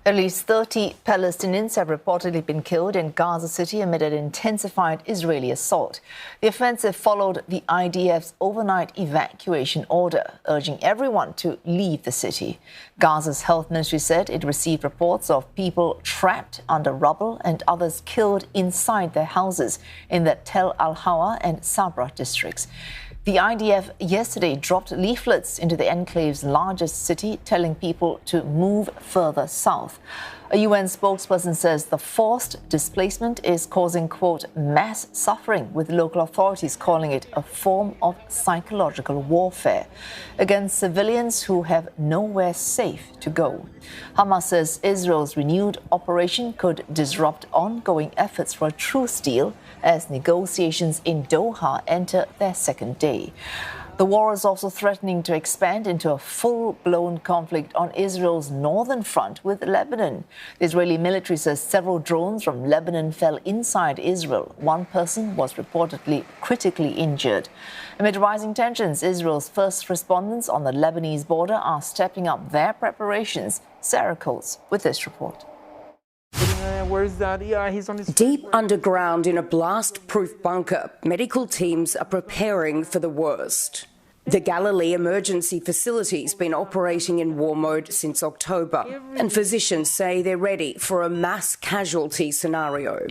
At least 30 Palestinians have reportedly been killed in Gaza City amid an intensified Israeli assault. The offensive followed the IDF's overnight evacuation order, urging everyone to leave the city. Gaza's health ministry said it received reports of people trapped under rubble and others killed inside their houses in the Tel Al-Hawa and Sabra districts. The IDF yesterday dropped leaflets into the enclave's largest city, telling people to move further south. A UN spokesperson says the forced displacement is causing, quote, mass suffering, with local authorities calling it a form of psychological warfare against civilians who have nowhere safe to go. Hamas says Israel's renewed operation could disrupt ongoing efforts for a truce deal as negotiations in Doha enter their second day. The war is also threatening to expand into a full-blown conflict on Israel's northern front with Lebanon. The Israeli military says several drones from Lebanon fell inside Israel. One person was reportedly critically injured. Amid rising tensions, Israel's first responders on the Lebanese border are stepping up their preparations. Sarah Coates with this report. Where's that? Yeah, he's on his... Deep underground in a blast-proof bunker, medical teams are preparing for the worst. The Galilee emergency facility's been operating in war mode since October, and physicians say they're ready for a mass casualty scenario.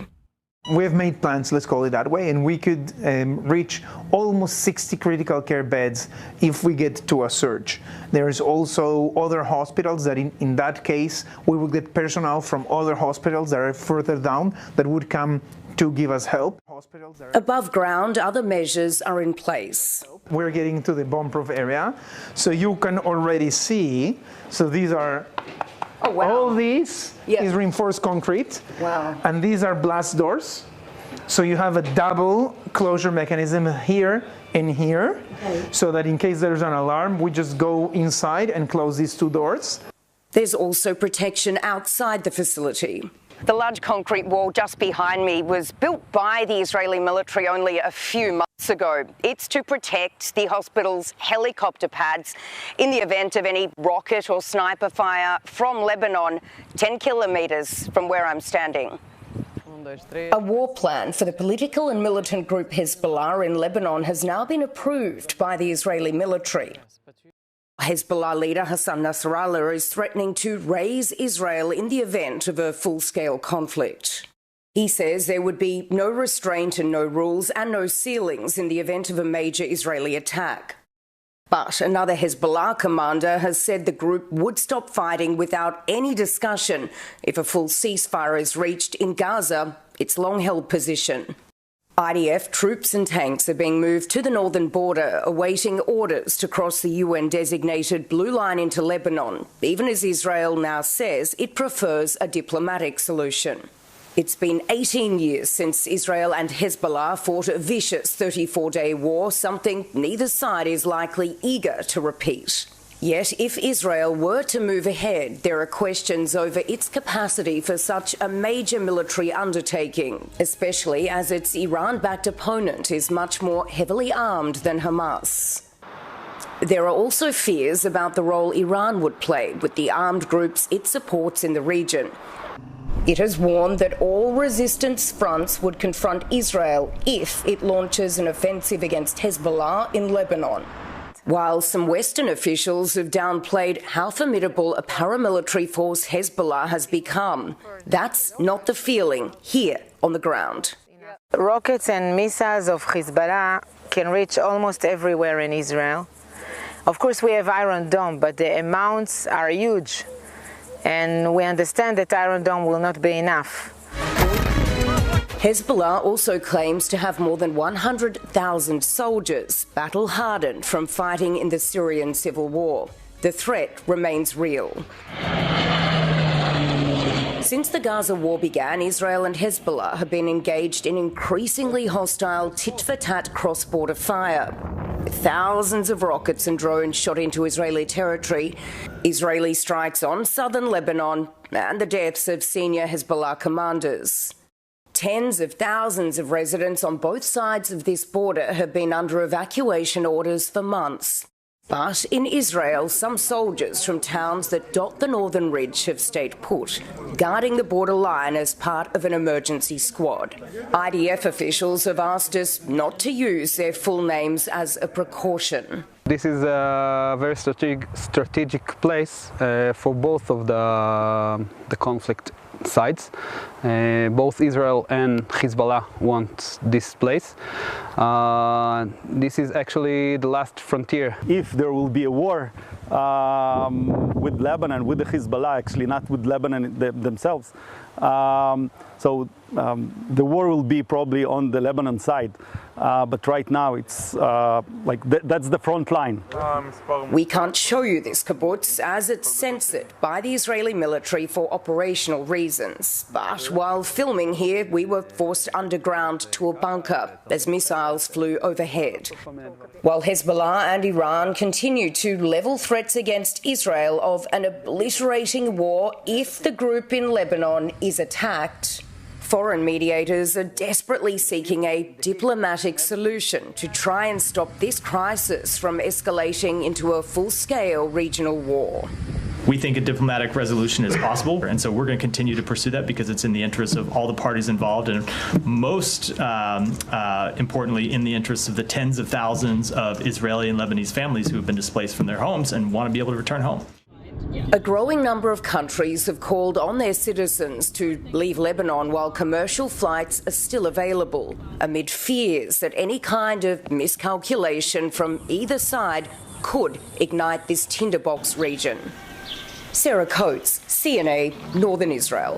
We've made plans, let's call it that way, and we could reach almost 60 critical care beds if we get to a surge. There's also other hospitals that in that case, we will get personnel from other hospitals that are further down that would come to give us help. Above ground, other measures are in place. We're getting to the bomb-proof area, so you can already see, so these are... Oh, wow. All this is reinforced concrete. Wow. And these are blast doors. So you have a double closure mechanism here and here, so that in case there's an alarm, we just go inside and close these two doors. There's also protection outside the facility. The large concrete wall just behind me was built by the Israeli military only a few months ago. It's to protect the hospital's helicopter pads in the event of any rocket or sniper fire from Lebanon, 10 kilometres from where I'm standing. A war plan for the political and militant group Hezbollah in Lebanon has now been approved by the Israeli military. Hezbollah leader Hassan Nasrallah is threatening to raise Israel in the event of a full-scale conflict. He says there would be no restraint and no rules and no ceilings in the event of a major Israeli attack. But another Hezbollah commander has said the group would stop fighting without any discussion if a full ceasefire is reached in Gaza, its long-held position. IDF troops and tanks are being moved to the northern border, awaiting orders to cross the UN-designated blue line into Lebanon, even as Israel now says it prefers a diplomatic solution. It's been 18 years since Israel and Hezbollah fought a vicious 34-day war, something neither side is likely eager to repeat. Yet, if Israel were to move ahead, there are questions over its capacity for such a major military undertaking, especially as its Iran-backed opponent is much more heavily armed than Hamas. There are also fears about the role Iran would play with the armed groups it supports in the region. It has warned that all resistance fronts would confront Israel if it launches an offensive against Hezbollah in Lebanon. While some Western officials have downplayed how formidable a paramilitary force Hezbollah has become, that's not the feeling here on the ground. Rockets and missiles of Hezbollah can reach almost everywhere in Israel. Of course, we have Iron Dome, but the amounts are huge. And we understand that Iron Dome will not be enough. Hezbollah also claims to have more than 100,000 soldiers, battle-hardened from fighting in the Syrian civil war. The threat remains real. Since the Gaza war began, Israel and Hezbollah have been engaged in increasingly hostile tit-for-tat cross-border fire. Thousands of rockets and drones shot into Israeli territory, Israeli strikes on southern Lebanon, and the deaths of senior Hezbollah commanders. Tens of thousands of residents on both sides of this border have been under evacuation orders for months. But in Israel, some soldiers from towns that dot the northern ridge have stayed put, guarding the border line as part of an emergency squad. IDF officials have asked us not to use their full names as a precaution. This is a very strategic place for both of the conflict sides. Both Israel and Hezbollah want this place. This is actually the last frontier. If there will be a war with Lebanon, with the Hezbollah, actually not with Lebanon themselves, so the war will be probably on the Lebanon side. But right now it's that's the front line. We can't show you this kibbutz as it's censored by the Israeli military for operational reasons. But while filming here, we were forced underground to a bunker as missiles flew overhead. While Hezbollah and Iran continue to level threats against Israel of an obliterating war if the group in Lebanon is attacked, foreign mediators are desperately seeking a diplomatic solution to try and stop this crisis from escalating into a full-scale regional war. We think a diplomatic resolution is possible, and so we're going to continue to pursue that because it's in the interests of all the parties involved, and most importantly, in the interests of the tens of thousands of Israeli and Lebanese families who have been displaced from their homes and want to be able to return home. A growing number of countries have called on their citizens to leave Lebanon while commercial flights are still available, amid fears that any kind of miscalculation from either side could ignite this tinderbox region. Sarah Coates, CNA, Northern Israel.